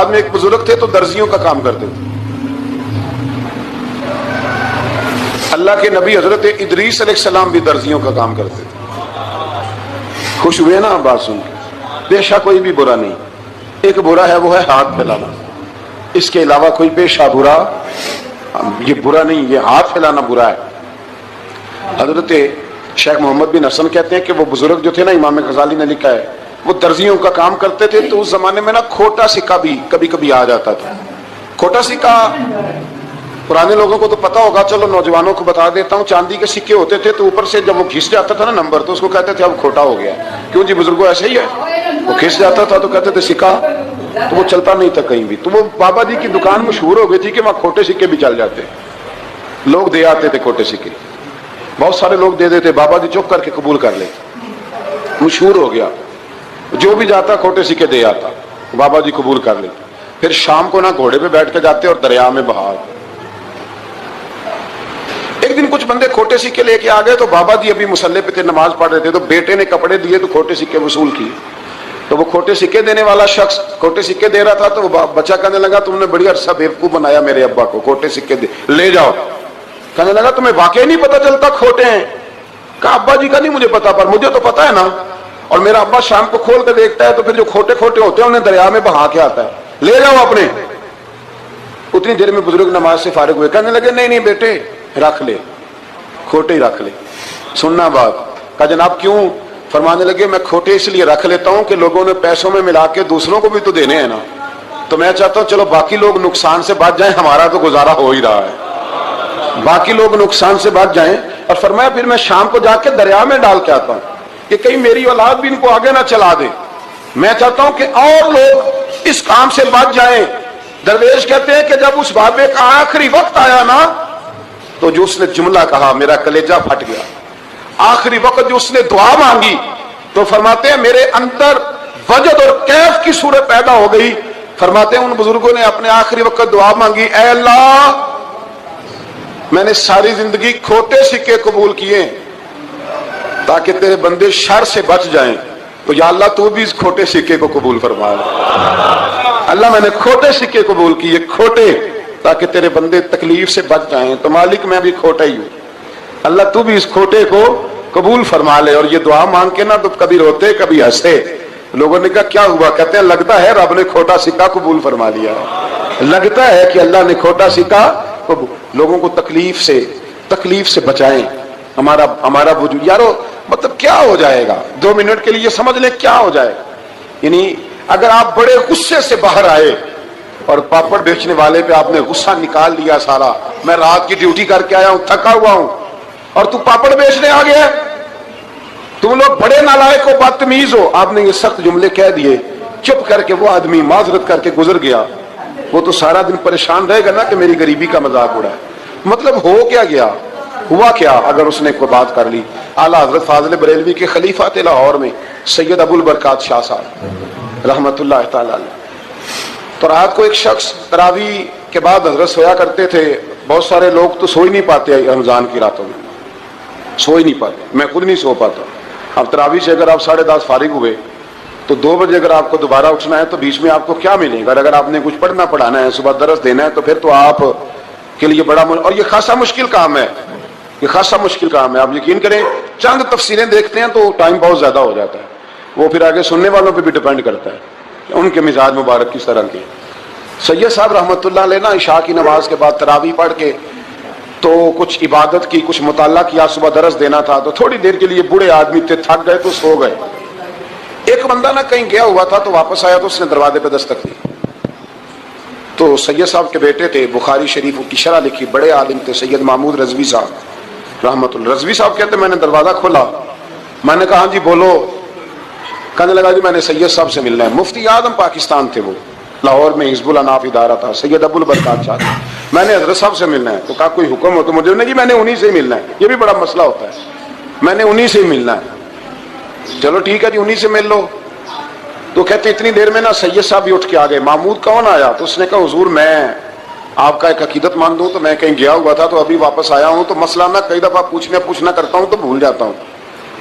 اولاد میں ایک بزرگ تھے تو درزیوں کا کام کرتے تھے. اللہ کے نبی حضرت ادریس علیہ السلام بھی درزیوں کا کام کرتے تھے. خوش ہوئے نا بات سن کے؟ بے شک کوئی بھی برا نہیں. ایک برا ہے وہ ہے ہاتھ پھیلانا. اس کے علاوہ کوئی پیشہ برا یہ برا نہیں، یہ ہاتھ پھیلانا برا ہے. حضرت شیخ محمد بن حسن کہتے ہیں کہ وہ بزرگ جو تھے نا، امام غزالی نے لکھا ہے، وہ درزیوں کا کام کرتے تھے. تو اس زمانے میں نا کھوٹا سکہ بھی کبھی کبھی آ جاتا تھا. کھوٹا سکہ پرانے لوگوں کو تو پتا ہوگا، چلو نوجوانوں کو بتا دیتا ہوں. چاندی کے سکے ہوتے تھے تو اوپر سے جب وہ گھس جاتا تھا نا نمبر، تو اس کو کہتے تھے اب کھوٹا ہو گیا. کیوں جی بزرگوں ایسے ہی ہے، وہ گھس جاتا تھا تو کہتے تھے سکہ، تو وہ چلتا نہیں تھا کہیں بھی. تو وہ بابا جی کی دکان مشہور ہو گئی تھی کہ وہاں کھوٹے سکے بھی چل جاتے، لوگ دے آتے تھے کھوٹے سکے. بہت سارے لوگ دے دیتے، بابا جی چپ کر کے قبول کر لے. مشہور ہو گیا، جو بھی جاتا کھوٹے سکے دے آتا، بابا جی قبول کر لیتے. پھر شام کو نا گھوڑے پہ بیٹھ کے جاتے اور دریا میں بہا. ایک دن کچھ بندے کھوٹے سکے لے کے آ گئے تو بابا جی ابھی مصلے پہ تھے، نماز پڑھ رہے تھے. تو بیٹے نے کپڑے دیے تو کھوٹے سکے وصول کیے. تو وہ کھوٹے سکے دینے والا شخص کھوٹے سکے دے رہا تھا تو وہ بچہ کہنے لگا تم نے بڑی عرصہ بیوقوف بنایا میرے ابا کو، کھوٹے سکے دے لے جاؤ. کہنے لگا تمہیں واقعی نہیں پتا چلتا کھوٹے ہیں؟ کہا ابا جی کا نہیں مجھے پتا، پر مجھے تو پتا ہے نا. اور میرا ابا شام کو کھول کے دیکھتا ہے تو پھر جو کھوٹے کھوٹے ہوتے ہیں انہیں دریا میں بہا کے آتا ہے. لے جاؤ اپنے. اتنی دیر میں بزرگ نماز سے فارغ ہوئے، کہنے لگے نہیں نہیں بیٹے رکھ لے، کھوٹے ہی رکھ لے. سننا بات. کہا جناب کیوں؟ فرمانے لگے میں کھوٹے اس لیے رکھ لیتا ہوں کہ لوگوں نے پیسوں میں ملا کے دوسروں کو بھی تو دینے ہیں نا، تو میں چاہتا ہوں چلو باقی لوگ نقصان سے بچ جائیں، ہمارا تو گزارا ہو ہی رہا ہے، باقی لوگ نقصان سے بچ جائیں. اور فرمایا پھر میں شام کو جا کے دریا میں ڈال کے آتا ہوں کہ کہیں میری اولاد بھی ان کو آگے نہ چلا دے. میں چاہتا ہوں کہ اور لوگ اس کام سے بچ جائیں. درویش کہتے ہیں کہ جب اس بابے کا آخری وقت آیا نا تو جو اس نے جملہ کہا میرا کلیجہ پھٹ گیا. آخری وقت جو اس نے دعا مانگی تو فرماتے ہیں میرے اندر وجد اور کیف کی صورت پیدا ہو گئی. فرماتے ہیں ان بزرگوں نے اپنے آخری وقت دعا مانگی، اے اللہ میں نے ساری زندگی کھوٹے سکے قبول کیے تاکہ تیرے بندے شر سے بچ جائیں، تو یا اللہ تو بھی اس کھوٹے سکے کو قبول فرما. اللہ میں نے کھوٹے سکے قبول کیے، کھوٹے، تاکہ تیرے بندے تکلیف سے بچ جائیں. تو مالک میں بھی کھوٹا ہی ہوں، اللہ تو بھی اس کھوٹے کو قبول فرما لے. اور یہ دعا مانگ کے نا تو کبھی روتے کبھی ہنسے. لوگوں نے کہا کیا ہوا؟ کہتے ہیں لگتا ہے رب نے کھوٹا سکہ قبول فرما لیا، لگتا ہے کہ اللہ نے کھوٹا سکہ. لوگوں کو تکلیف سے بچائیں. ہمارا وجود یارو مطلب کیا ہو جائے گا 2 منٹ کے لیے سمجھ لیں کیا ہو جائے. یعنی اگر آپ بڑے غصے سے باہر آئے اور پاپڑ بیچنے والے پہ آپ نے غصہ نکال لیا سارا، میں رات کی ڈیوٹی کر کے آیا ہوں تھکا ہوا ہوں اور تو پاپڑ بیچنے آ گیا، تم لوگ بڑے نالائق ہو بدتمیز ہو، آپ نے یہ سخت جملے کہہ دیے، چپ کر کے وہ آدمی معذرت کر کے گزر گیا. وہ تو سارا دن پریشان رہے گا نا کہ میری غریبی کا مذاق اڑا ہے. مطلب ہو کیا گیا، ہوا کیا اگر اس نے کوئی بات کر لی. اعلیٰ حضرت فاضل بریلوی کے خلیفہ تھے لاہور میں سید ابو البرکات شاہ صاحب رحمت اللہ تعالی علیہ. تو رات کو ایک شخص تراویح کے بعد حضرت سویا کرتے تھے. بہت سارے لوگ تو سو ہی نہیں پاتے رمضان کی راتوں میں، سو ہی نہیں پاتے، میں خود نہیں سو پاتا. اب تراویح سے اگر آپ 10:30 فارغ ہوئے تو 2 بجے اگر آپ کو دوبارہ اٹھنا ہے تو بیچ میں آپ کو کیا ملے گا؟ اگر آپ نے کچھ پڑھنا پڑھانا ہے، صبح درس دینا ہے، تو پھر تو آپ کے لیے بڑا اور یہ خاصا مشکل کام ہے، یہ خاصا مشکل کام ہے. آپ یقین کریں چند تفسیریں دیکھتے ہیں تو ٹائم بہت زیادہ ہو جاتا ہے. وہ پھر آگے سننے والوں پہ بھی ڈیپینڈ کرتا ہے کہ ان کے مزاج مبارک کس طرح کے. سید صاحب رحمۃ اللہ علیہ نا عشاء کی نماز کے بعد تراویح پڑھ کے تو کچھ عبادت کی، کچھ مطالعہ کیا، صبح درس دینا تھا تو تھوڑی دیر کے لیے بوڑھے آدمی تھے، تھک گئے تو سو گئے. ایک بندہ نا کہیں گیا ہوا تھا تو واپس آیا تو اس نے دروازے پہ دستک دی. تو سید صاحب کے بیٹے تھے، بخاری شریف کی شرح لکھی، بڑے عالم تھے سید محمود رضوی صاحب رحمۃ اللہ. رضوی صاحب کہتے میں نے دروازہ کھولا، میں نے کہا ہاں جی بولو. کہنے لگا جی میں نے سید صاحب سے ملنا ہے. مفتی اعظم پاکستان تھے، وہ لاہور میں حزب الاناف ادارہ تھا، سید ابو البرکات صاحب. میں نے حضرت صاحب سے ملنا ہے. تو کہا کوئی حکم ہو تو مجھے نہیں، میں نے انہی سے ملنا ہے. یہ بھی بڑا مسئلہ ہوتا ہے، میں نے انہی سے ملنا ہے. چلو ٹھیک ہے جی انہی سے مل لو. تو کہتے اتنی دیر میں نا سید صاحب بھی اٹھ کے آ گئے. محمود کون آیا؟ تو اس نے کہا حضور میں آپ کا ایک عقیدت مند ہوں، تو میں کہیں گیا ہوا تھا تو ابھی واپس آیا ہوں، تو مسئلہ میں کئی دفعہ پوچھنا کرتا ہوں تو بھول جاتا ہوں،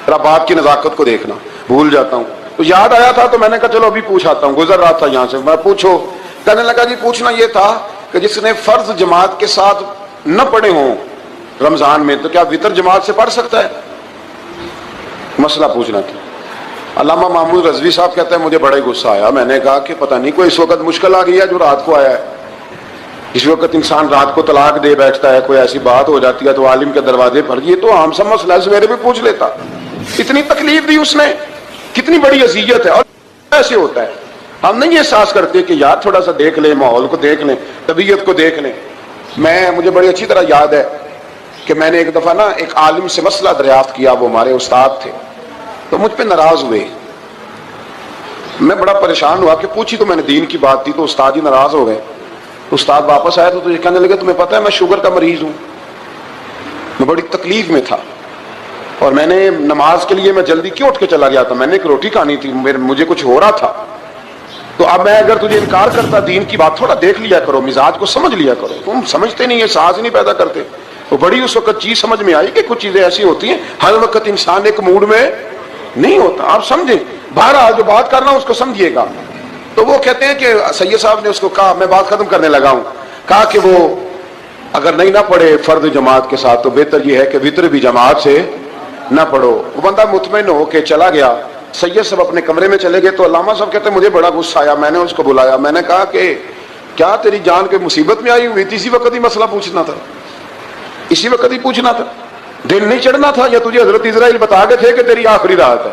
ذرا بات کی نزاکت کو دیکھنا، بھول جاتا ہوں. تو یاد آیا تھا تو میں نے کہا چلو ابھی پوچھ آتا ہوں، گزر رہا تھا یہاں سے. میں پوچھو. کہنے لگا جی پوچھنا یہ تھا کہ جس نے فرض جماعت کے ساتھ نہ پڑھے ہوں رمضان میں تو کیا وطر جماعت سے پڑھ سکتا ہے؟ مسئلہ پوچھنا تھا۔ علامہ محمود رضوی صاحب کہتے ہیں مجھے بڑا ہی غصہ آیا، میں نے کہا کہ پتہ نہیں کوئی اس وقت مشکل آ گئی ہے جو رات کو آیا ہے، اس وقت انسان رات کو طلاق دے بیٹھتا ہے، کوئی ایسی بات ہو جاتی ہے تو عالم کے دروازے پر، یہ تو عام سا مسئلہ ہے، سویرے بھی پوچھ لیتا۔ اتنی تکلیف دی اس نے، کتنی بڑی اذیت ہے، اور ایسے ہوتا ہے ہم نہیں احساس کرتے کہ یار تھوڑا سا دیکھ لیں، ماحول کو دیکھ لیں، طبیعت کو دیکھ لیں۔ مجھے بڑی اچھی طرح یاد ہے کہ میں نے ایک دفعہ نا ایک عالم سے مسئلہ دریافت کیا، وہ ہمارے استاد تھے، تو مجھ پہ ناراض ہوئے، میں بڑا پریشان ہوا کہ پوچھی تو میں نے دین کی بات تھی تو استاد ہی ناراض ہو گئے۔ استاد واپس آیا تو یہ کہنے لگے تمہیں پتہ ہے میں شوگر کا مریض ہوں، میں بڑی تکلیف میں تھا، اور میں نے نماز کے لیے میں جلدی کیوں اٹھ کے چلا گیا تھا، میں نے ایک روٹی کھانی تھی، مجھے کچھ ہو رہا تھا، تو اب میں اگر تجھے انکار کرتا دین کی بات تھوڑا دیکھ لیا کرو، مزاج کو سمجھ لیا کرو، تم سمجھتے نہیں، احساس ہی نہیں پیدا کرتے۔ وہ بڑی اس وقت چیز سمجھ میں آئی کہ کچھ چیزیں ایسی ہوتی ہیں ہر وقت انسان ایک موڈ میں نہیں ہوتا، آپ سمجھیں، بہرحال جو بات کرنا اس کو سمجھیے گا۔ تو وہ کہتے ہیں کہ سید صاحب نے اس کو کہا، میں بات ختم کرنے لگا ہوں، کہا کہ وہ اگر نہیں نہ پڑھے فرض جماعت کے ساتھ تو بہتر یہ ہے کہ وطر بھی جماعت سے نہ پڑھو۔ وہ بندہ مطمئن ہو کے چلا گیا، سید صاحب اپنے کمرے میں چلے گئے تو علامہ صاحب کہتے ہیں مجھے بڑا غصہ آیا، میں نے اس کو بلایا، میں نے کہا کہ کیا تیری جان کے مصیبت میں آئی ہوئی تھی، اسی وقت ہی مسئلہ پوچھنا تھا، اسی وقت ہی پوچھنا تھا، دن نہیں چڑھنا تھا، یا تجھے حضرت اسرائیل بتا گئے تھے کہ تیری آخری رات ہے؟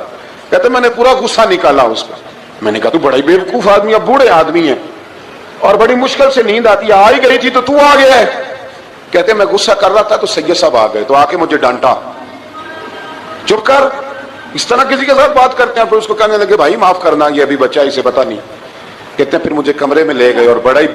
کہتے میں نے پورا غصہ نکالا اس کا، میں نے کہا تو بڑا ہی بیوقوف آدمی، اب بوڑھے آدمی ہیں اور بڑی مشکل سے نیند آتی ہے، آ ہی گئی تھی تو آ گیا ہے۔ کہتے میں غصہ کر رہا تھا تو سید صاحب آ گئے تو آ کے مجھے ڈانٹا، چپ کر، اس طرح کسی کے ساتھ بات کرتے ہیں؟ پھر اس کو کہنے لگے بھائی معاف کرنا، یہ ابھی بچہ، اسے پتہ نہیں۔ کہتے ہیں پھر مجھے کمرے میں لے گئے اور بڑا ہی